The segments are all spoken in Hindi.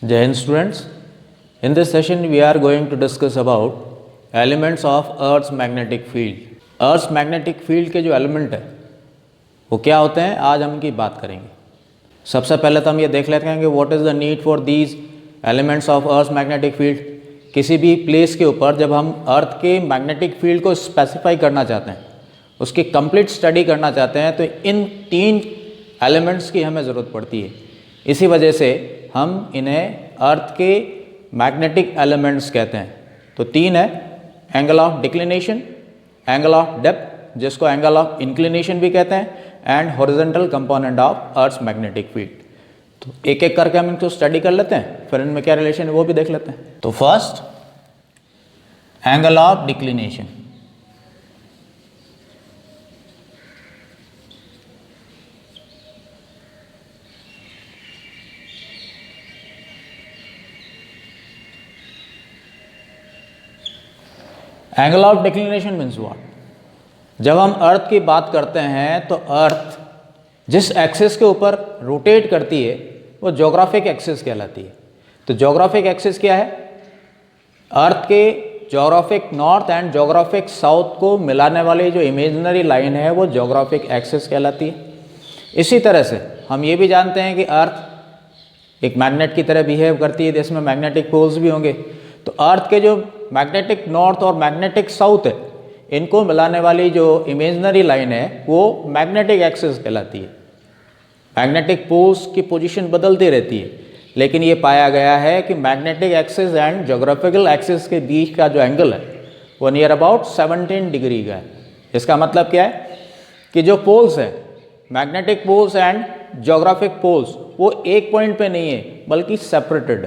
Jai Hind students, in this session we are going to discuss about elements of Earth's magnetic field. Earth's magnetic field के जो element है वो क्या होते हैं, आज हम इनकी बात करेंगे। सबसे पहले तो हम ये देख लेते हैं कि what is the need for these elements of Earth's magnetic field। किसी भी प्लेस के ऊपर जब हम अर्थ के मैग्नेटिक फील्ड को स्पेसिफाई करना चाहते हैं, उसकी कंप्लीट स्टडी करना चाहते हैं, तो इन तीन एलिमेंट्स की हमें ज़रूरत पड़ती है। इसी वजह से हम इन्हें अर्थ के मैग्नेटिक एलिमेंट्स कहते हैं। तो तीन है, angle of declination, angle of depth जिसको एंगल ऑफ इंक्लिनेशन भी कहते हैं, and horizontal component of earth's magnetic field. तो एक एक करके हम इनको स्टडी कर लेते हैं, फिर इनमें क्या रिलेशन है वो भी देख लेते हैं। तो first, angle of declination. Angle of declination means what? जब हम अर्थ की बात करते हैं तो अर्थ जिस एक्सिस के ऊपर रोटेट करती है वो ज्योग्राफिक एक्सिस कहलाती है। तो ज्योग्राफिक एक्सिस क्या है? अर्थ के geographic north and geographic south को मिलाने वाली जो इमेजिनरी लाइन है वो ज्योग्राफिक एक्सिस कहलाती है। इसी तरह से हम ये भी जानते हैं कि अर्थ एक मैग्नेट की तरह बिहेव करती है, जिसमें मैग्नेटिक पोल्स भी होंगे। तो अर्थ के जो मैग्नेटिक नॉर्थ और मैग्नेटिक साउथ है, इनको मिलाने वाली जो इमेजिनरी लाइन है वो मैग्नेटिक एक्सिस कहलाती है। मैग्नेटिक पोल्स की पोजीशन बदलती रहती है, लेकिन ये पाया गया है कि magnetic axis and geographical axis के बीच का जो एंगल है वो नियर अबाउट 17 डिग्री का है। इसका मतलब क्या है कि जो पोल्स हैं, magnetic poles and geographic poles, वो एक पॉइंट पे नहीं है बल्कि सेपरेटेड।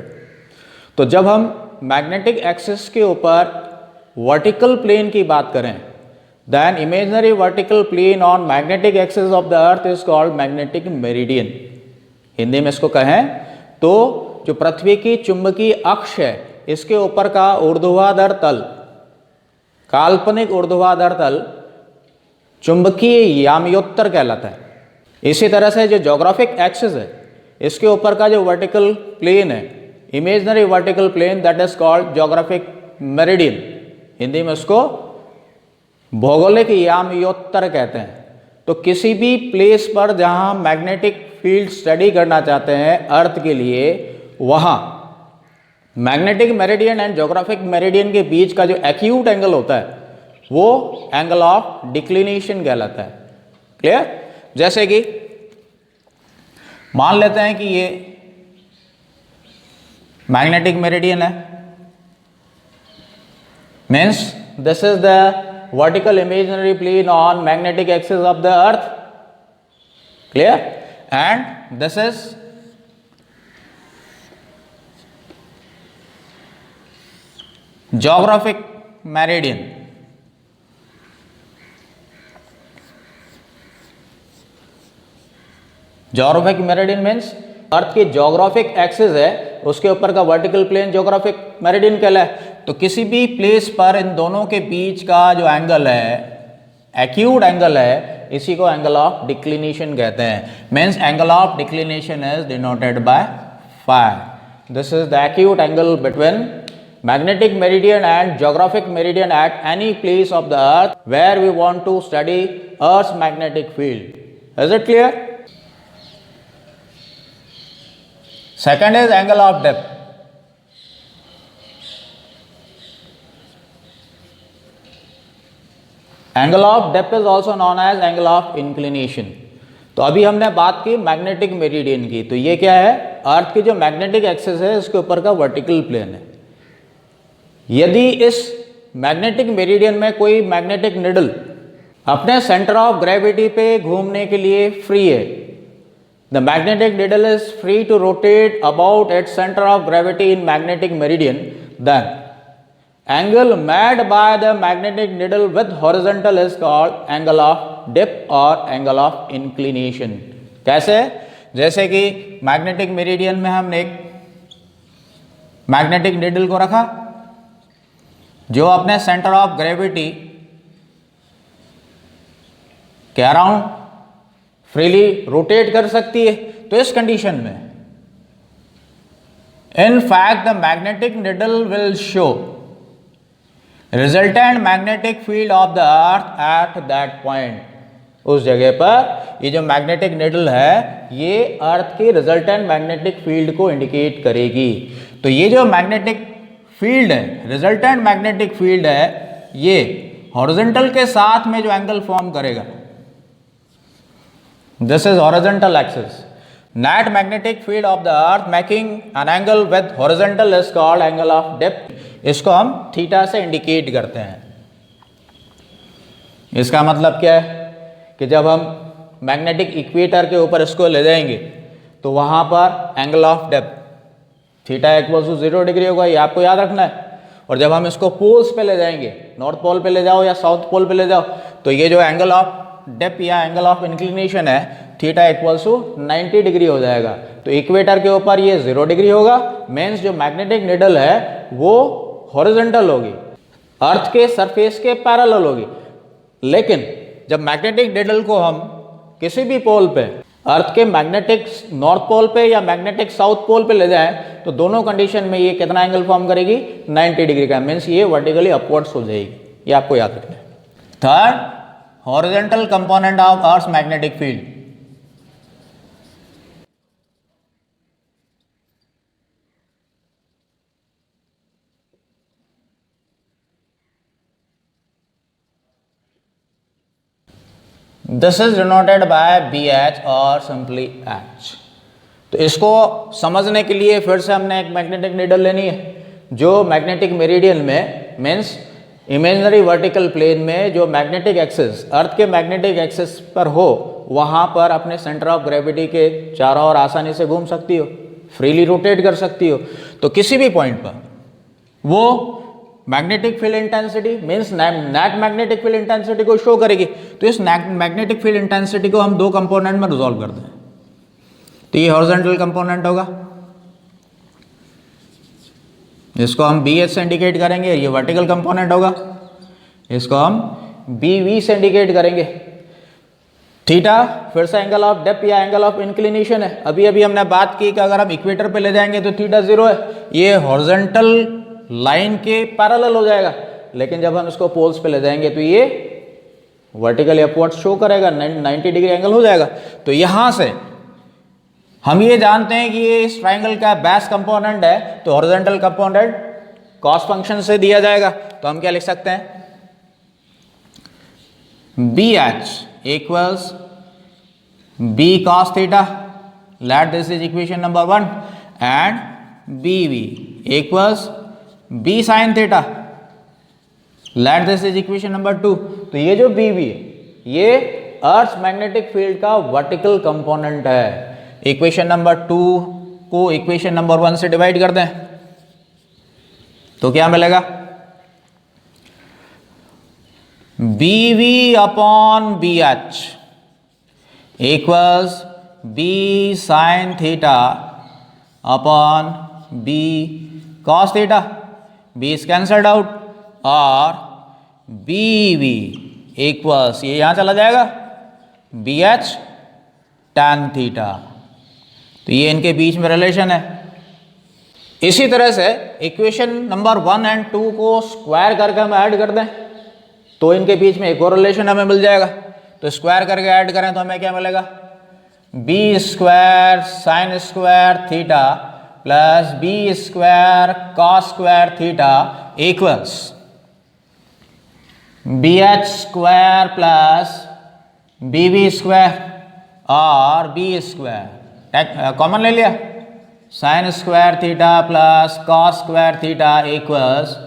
तो जब हम मैग्नेटिक एक्सिस के ऊपर वर्टिकल प्लेन की बात करें, then imaginary vertical plane on magnetic axis of the earth is called magnetic meridian. Hindi में इसको कहें तो जो पृथ्वी की चुंबकीय अक्ष है, इसके ऊपर का ऊर्ध्वाधर तल, काल्पनिक ऊर्ध्वाधर तल चुंबकीय याम्योत्तर कहलाता है। इसी तरह से जो ज्योग्राफिक एक्सिस है, इसके ऊपर का जो वर्टिकल प्लेन है, imaginary vertical plane, that is called geographic meridian. Hindi में उसको भौगोलिक याम्योत्तर कहते हैं। तो किसी भी प्लेस पर जहां मैग्नेटिक फील्ड स्टडी करना चाहते हैं अर्थ के लिए, वहां magnetic meridian and geographic meridian के बीच का जो एक्यूट एंगल होता है वो एंगल ऑफ डिक्लिनेशन कहलाता है। क्लियर? जैसे कि मान लेते हैं कि ये मैग्नेटिक मेरिडियन है, means this is the vertical imaginary plane on magnetic axis of the earth. Clear? And this is geographic meridian. Geographic meridian means अर्थ की ज्योग्राफिक एक्सिस है, उसके ऊपर का वर्टिकल प्लेन ज्योग्राफिक मेरिडियन कहलाए। तो किसी भी प्लेस पर इन दोनों के बीच का जो एंगल है, एक्यूट एंगल है, इसी को एंगल ऑफ डिक्लिनेशन कहते हैं। Means angle of declination is denoted by phi. This is the acute angle between magnetic meridian and geographic meridian at any place of the earth where we want to study earth's magnetic field. Is it clear? Second is angle of depth. Angle of depth is also known as angle of inclination. तो अभी हमने बात की मैग्नेटिक मेरिडियन की। तो ये क्या है? अर्थ की जो मैग्नेटिक एक्सिस है उसके ऊपर का वर्टिकल प्लेन है। यदि इस मैग्नेटिक मेरिडियन में कोई मैग्नेटिक निडल अपने सेंटर ऑफ ग्रेविटी पे घूमने के लिए फ्री है, the magnetic needle is free to rotate about its center of gravity in magnetic meridian, then angle made by the magnetic needle with horizontal is called angle of dip or angle of inclination. कैसे? जैसे कि मैग्नेटिक मेरिडियन में हमने एक मैग्नेटिक निडल को रखा जो अपने सेंटर ऑफ ग्रेविटी के अराउंड फ्रीली रोटेट कर सकती है। तो इस कंडीशन में In fact, the magnetic needle will show resultant magnetic field of the earth at that point. उस जगह पर ये जो मैग्नेटिक निडल है ये अर्थ के रिजल्टेंट मैग्नेटिक फील्ड को इंडिकेट करेगी। तो ये जो मैग्नेटिक फील्ड है, रिजल्टेंट मैग्नेटिक फील्ड है, ये हॉरिजॉन्टल के साथ में जो एंगल फॉर्म करेगा, this is horizontal axis. Net magnetic field of the earth making an angle with horizontal is called angle of depth. इसको हम थीटा से इंडिकेट करते हैं। इसका मतलब क्या है कि जब हम मैग्नेटिक इक्वेटर के ऊपर इसको ले जाएंगे तो वहां पर angle of depth theta equal to 0 degree होगा, ये आपको याद रखना है। और जब हम इसको पोल्स पे ले जाएंगे, नॉर्थ पोल पे ले जाओ या साउथ पोल पे ले जाओ, तो ये जो एंगल ऑफ डेप्थ या एंगल ऑफ इंक्लिनेशन है थीटा इक्वल्स टू 90 डिग्री हो जाएगा। तो इक्वेटर के ऊपर ये 0 डिग्री होगा, मीन्स जो मैग्नेटिक निडल है वो हॉरिजॉन्टल होगी, अर्थ के सरफेस के पैरेलल होगी। लेकिन जब मैग्नेटिक निडल को हम किसी भी पोल पे, अर्थ के मैग्नेटिक नॉर्थ पोल पे या मैग्नेटिक साउथ पोल पे ले जाएं, तो दोनों कंडीशन में ये कितना एंगल फॉर्म करेगी, 90 डिग्री का, मीन्स ये वर्टिकली अपवर्ड्स हो जाएगी। ये आपको याद रखना है। Third, horizontal component of earth magnetic field. This is denoted bye BH और सिंपली H। तो इसको समझने के लिए फिर से हमने एक मैग्नेटिक नीडल लेनी है जो मैग्नेटिक मेरिडियन में, मीन्स इमेजिनरी वर्टिकल प्लेन में जो मैग्नेटिक एक्सिस, अर्थ के मैग्नेटिक एक्सिस पर हो, वहाँ पर अपने सेंटर ऑफ ग्रेविटी के चारों ओर आसानी से घूम सकती हो, फ्रीली रोटेट कर सकती हो। तो किसी भी पॉइंट पर वो magnetic field intensity means net magnetic field intensity को शो करेगी। तो इस मैग्नेटिक फील्ड इंटेंसिटी को हम दो कंपोनेंट में रिजॉल्व करते हैं। तो ये हॉरिजॉन्टल कंपोनेंट होगा, इसको हम BH से इंडिकेट करेंगे। ये वर्टिकल कंपोनेंट होगा, इसको हम BV से इंडिकेट करेंगे। थीटा फिर से एंगल ऑफ डेप्थ या एंगल ऑफ इंक्लिनेशन है। अभी अभी हमने बात की कि अगर हम इक्वेटर पे ले जाएंगे तो थीटा 0 है, ये हॉरिजॉन्टल लाइन के पैरेलल हो जाएगा। लेकिन जब हम इसको पोल्स पे ले जाएंगे तो ये वर्टिकली अपवर्ड शो करेगा, 90 डिग्री एंगल हो जाएगा। तो यहां से हम ये जानते हैं कि ये इस ट्राइंगल का बेस कंपोनेंट है, तो हॉरिजॉन्टल कंपोनेंट कॉस फंक्शन से दिया जाएगा। तो हम क्या लिख सकते हैं, BH equals B cos theta, let this is equation number 1, and BV equals B sin theta, let this is equation number 2। तो ये जो BV है ये अर्थ मैग्नेटिक फील्ड का वर्टिकल कंपोनेंट है। इक्वेशन नंबर 2 को इक्वेशन नंबर 1 से डिवाइड कर दें तो क्या मिलेगा, BV upon BH equals B sin theta upon B cos theta. B is cancelled out और BV इक्वल्स, ये यहां चला जाएगा, BH tan थीटा। तो ये इनके बीच में रिलेशन है। इसी तरह से इक्वेशन नंबर 1 और 2 को स्क्वायर करके हम ऐड कर दें तो इनके बीच में एक और रिलेशन हमें मिल जाएगा। तो स्क्वायर करके ऐड करें तो हमें क्या मिलेगा, B square sine square theta plus B square cos square theta equals BH square plus BV square और B स्क्वायर कॉमन ले लिया, sine square theta plus cos square theta equals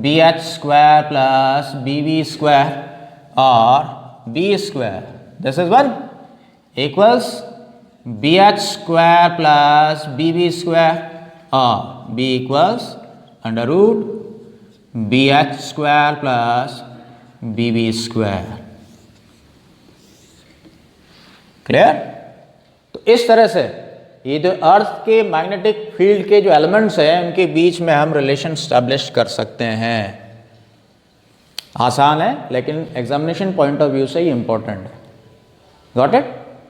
BH square plus BV square और B square, this is 1 equals BH square plus BV square और B equals under root BH square plus BV square. Clear? तो इस तरह से ये जो अर्थ के मैग्नेटिक फील्ड के जो एलिमेंट्स हैं उनके बीच में हम रिलेशन स्टैब्लिश कर सकते हैं। आसान है लेकिन एग्जामिनेशन पॉइंट ऑफ व्यू से ही इंपॉर्टेंट है। Got it?